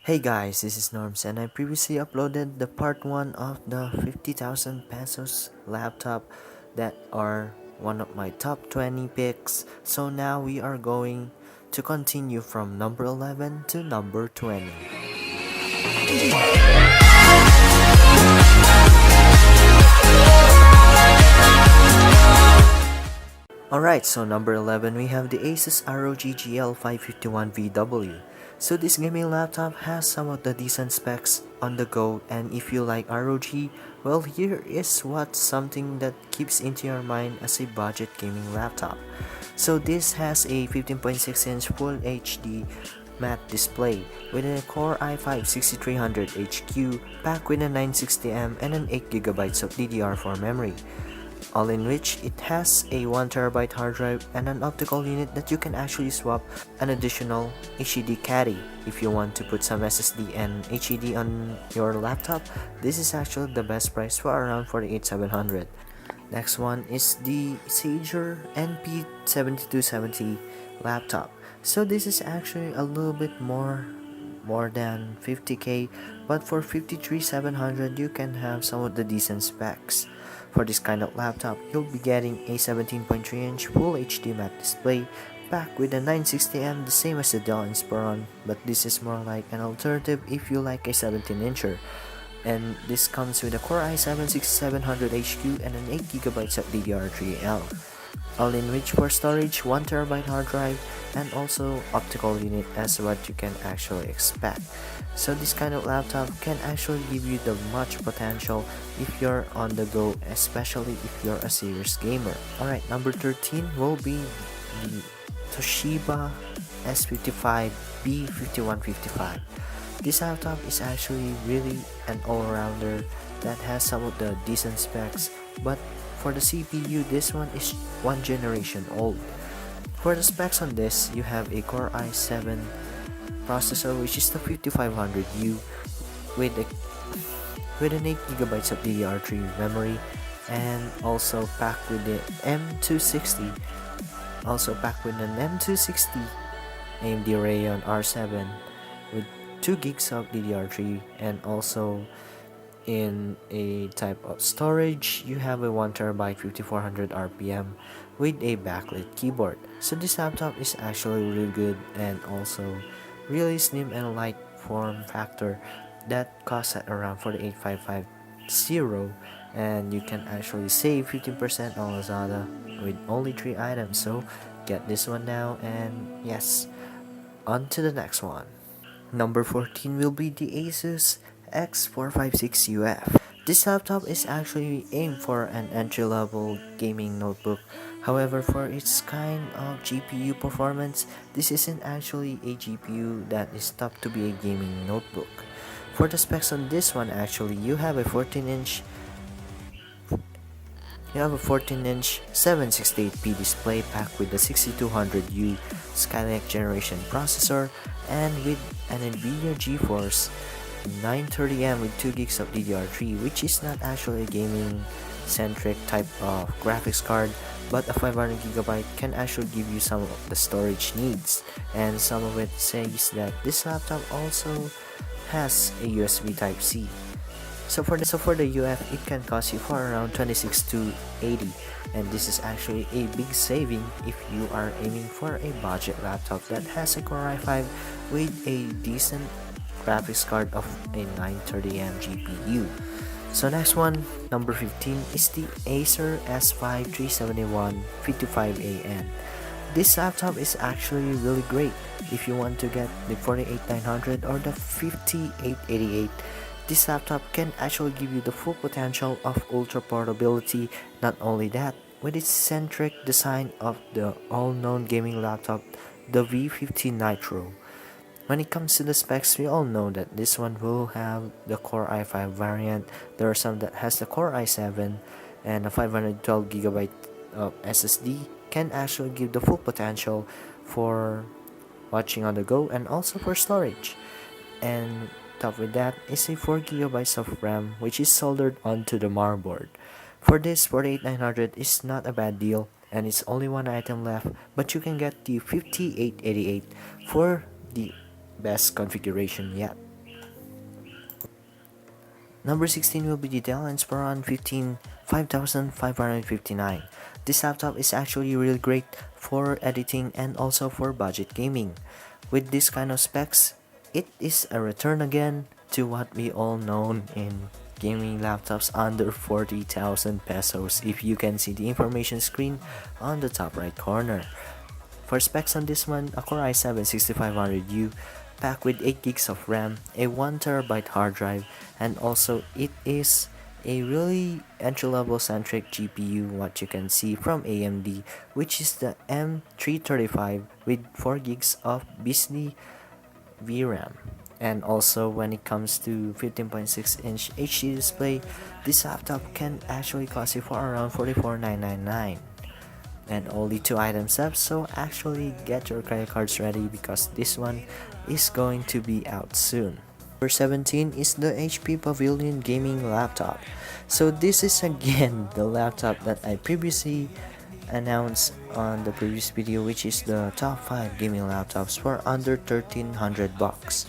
Hey guys, this is Norms and I previously uploaded the part 1 of the 50,000 pesos laptop that are one of my top 20 picks. So now we are going to continue from number 11 to number 20. Alright, so number 11 we have the Asus ROG GL551VW. So this gaming laptop has some of the decent specs on the go, and if you like ROG, well, here is what's something that keeps into your mind as a budget gaming laptop. So this has a 15.6-inch Full HD matte display with a Core i5-6300HQ packed with a 960M and an 8GB of DDR4 memory, all in which it has a 1TB hard drive and an optical unit that you can actually swap an additional HDD caddy if you want to put some SSD and HDD on your laptop. This is actually the best price for around 48,700. Next one is the Acer NP7270 laptop. So this is actually a little bit more than 50k, but for 53,700 you can have some of the decent specs. For this kind of laptop, you'll be getting a 17.3-inch Full HD matte display packed with a 960M, the same as the Dell Inspiron, but this is more like an alternative if you like a 17-incher. And this comes with a Core i7-6700HQ and an 8GB of DDR3L, all in which for storage, 1TB hard drive, and also optical unit as what you can actually expect. So this kind of laptop can actually give you the much potential if you're on the go, especially if you're a serious gamer. Alright, number 13 will be the Toshiba S55B5550. This laptop is actually really an all-rounder that has some of the decent specs, but for the CPU, this one is one generation old. For the specs on this, you have a Core i7 processor, which is the 5500U with an 8GB of DDR3 memory, and also packed with the M260. Also packed with an M260 AMD Radeon R7 with 2GB of DDR3, and also in a type of storage, you have a 1TB 5400 RPM with a backlit keyboard. So this laptop is actually really good and also really slim and light form factor that costs at around 48,550, and you can actually save 15% on LAZADA with only 3 items. So get this one now, and yes, on to the next one. Number 14 will be the Asus X456UF. This laptop is actually aimed for an entry-level gaming notebook. However, for its kind of GPU performance, this isn't actually a GPU that is tough to be a gaming notebook. For the specs on this one, actually, you have a 14-inch 768p display packed with the 6200U Skylake generation processor and with an Nvidia GeForce 930M with 2GB of DDR3, which is not actually a gaming centric type of graphics card, but a 500GB can actually give you some of the storage needs. And some of it says that this laptop also has a USB Type-C. So for the UF, it can cost you for around 26 to 80, and this is actually a big saving if you are aiming for a budget laptop that has a Core i5 with a decent graphics card of a 930M GPU. So next one, number 15, is the Acer S5 37155AN. This laptop is actually really great if you want to get the 48900 or the 5888. This laptop can actually give you the full potential of ultra portability. Not only that, with its centric design of the all-known gaming laptop, the V50 Nitro. When it comes to the specs, we all know that this one will have the Core i5 variant. There are some that has the Core i7, and a 512GB of SSD can actually give the full potential for watching on the go and also for storage. And top with that is a 4GB of RAM, which is soldered onto the motherboard. For this, 48900 is not a bad deal, and it's only one item left, but you can get the 5888 for the best configuration yet. Number 16 will be the Dell Inspiron 5559. This laptop is actually really great for editing and also for budget gaming. With this kind of specs, it is a return again to what we all know in gaming laptops under 40,000 pesos, if you can see the information screen on the top right corner. For specs on this one, a Core i7-6500U packed with 8 gigs of RAM, a 1TB hard drive, and also it is a really entry-level centric GPU, what you can see from AMD, which is the M335 with 4 gigs of BSD VRAM. And also when it comes to 15.6-inch HD display, this laptop can actually cost you for around 44,999. And only 2 items left, so actually get your credit cards ready because this one is going to be out soon. Number 17 is the HP Pavilion gaming laptop. So this is again the laptop that I previously announced on the previous video, which is the top 5 gaming laptops for under 1,300 bucks.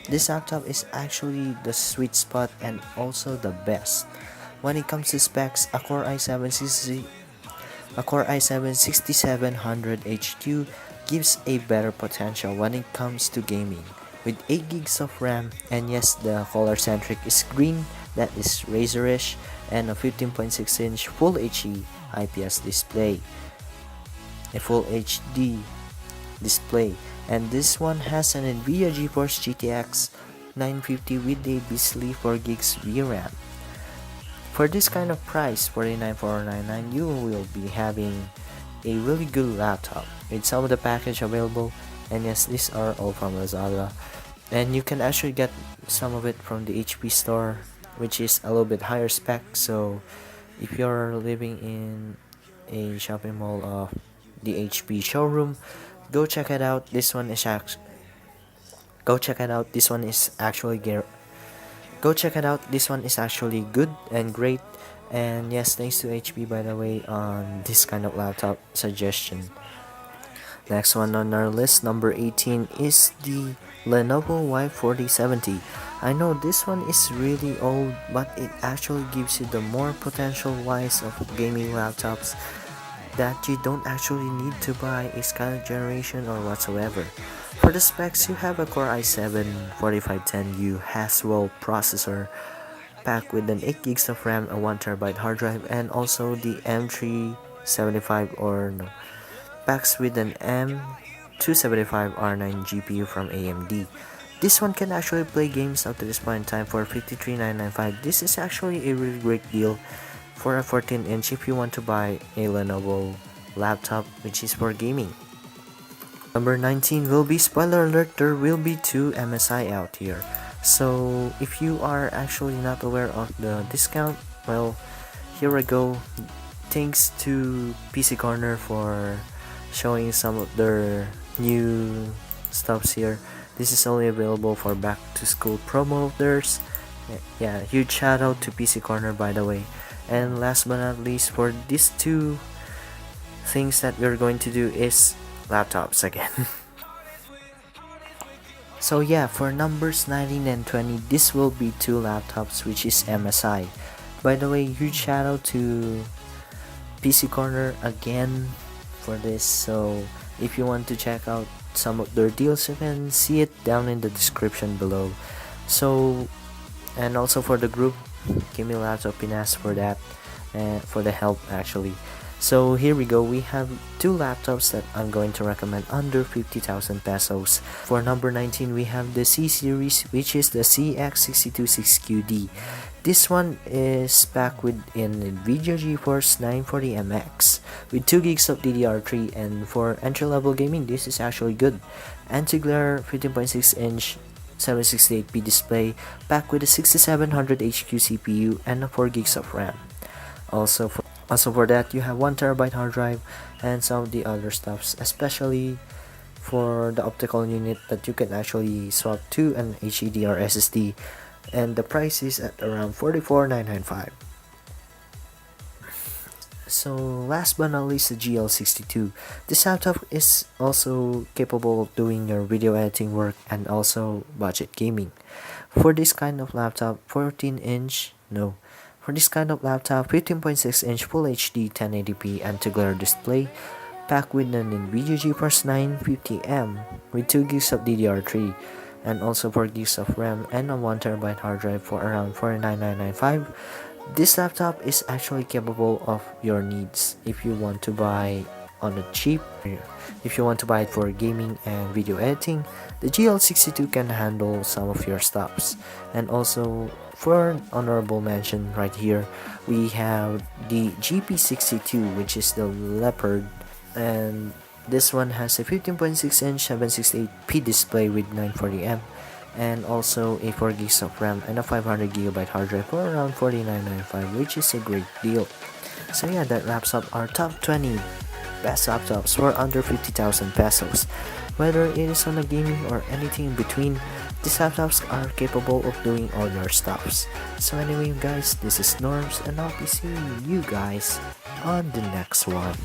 This laptop is actually the sweet spot and also the best. When it comes to specs, a Core i7-6700HQ gives a better potential when it comes to gaming, with 8 gigs of RAM, and yes, the color centric is green, that is razorish, and a 15.6-inch Full HD IPS display, a Full HD display, and this one has an Nvidia GeForce GTX 950 with a beastly 4 gigs VRAM. For this kind of price, 49,499, you will be having a really good laptop with some of the package available, and yes, these are all from LAZADA, and you can actually get some of it from the HP store, which is a little bit higher spec. So if you're living in a shopping mall of the HP showroom, go check it out. This one is actually good and great. And yes, thanks to HP, by the way, on this kind of laptop suggestion. Next one on our list, number 18, is the Lenovo Y4070. I know this one is really old, but it actually gives you the more potential wise of gaming laptops that you don't actually need to buy a Skylake generation or whatsoever. For the specs, you have a Core i7-4510U Haswell processor packed with an 8 gigs of RAM, a 1TB hard drive, and also the packs with an M275R9 GPU from AMD. This one can actually play games up to this point in time for 53,995. This is actually a really great deal for a 14-inch if you want to buy a Lenovo laptop which is for gaming. Number 19 will be, spoiler alert, there will be 2 MSI out here. So if you are actually not aware of the discount, well, here we go. Thanks to PC Corner for showing some of their new stuffs here. This is only available for back to school promo of theirs. Yeah, huge shout out to PC Corner, by the way. And last but not least, for these 2 things that we're going to do is laptops again. So yeah, for numbers 19 and 20, this will be 2 laptops, which is MSI. By the way, huge shout out to PC Corner again for this. So if you want to check out some of their deals, you can see it down in the description below. So, and also for the group, give me lots of pinas for that, and for the help actually. So here we go, we have 2 laptops that I'm going to recommend under 50,000 pesos. For number 19, we have the C series, which is the CX626QD. This one is packed with an Nvidia GeForce 940MX with 2 gigs of DDR3, and for entry-level gaming, this is actually good. Anti-glare 15.6-inch 768p display packed with a 6700 HQ CPU and a 4 gigs of RAM. Also for that, you have 1TB hard drive and some of the other stuffs, especially for the optical unit that you can actually swap to an HDR SSD, and the price is at around 44,995. So last but not least, the GL62. This laptop is also capable of doing your video editing work and also budget gaming. For this kind of laptop, 14-inch, no. For this kind of laptop, 15.6-inch Full HD 1080p anti-glare display, packed with an Nvidia GeForce 950M with 2 GB of DDR3 and also 4 GB of RAM and a 1TB hard drive for around 49,995. This laptop is actually capable of your needs if you want to buy on a cheap. If you want to buy it for gaming and video editing, the GL62 can handle some of your stuffs. And also for an honorable mention right here, we have the GP62, which is the Leopard, and this one has a 15.6-inch 768p display with 940M and also a 4 GB of RAM and a 500 GB hard drive for around 49,995, which is a great deal. So yeah, that wraps up our top 20 best laptops for under 50,000 pesos. Whether it is on a gaming or anything in between, these laptops are capable of doing all your stuffs. So anyway guys, this is Norms and I'll be seeing you guys on the next one.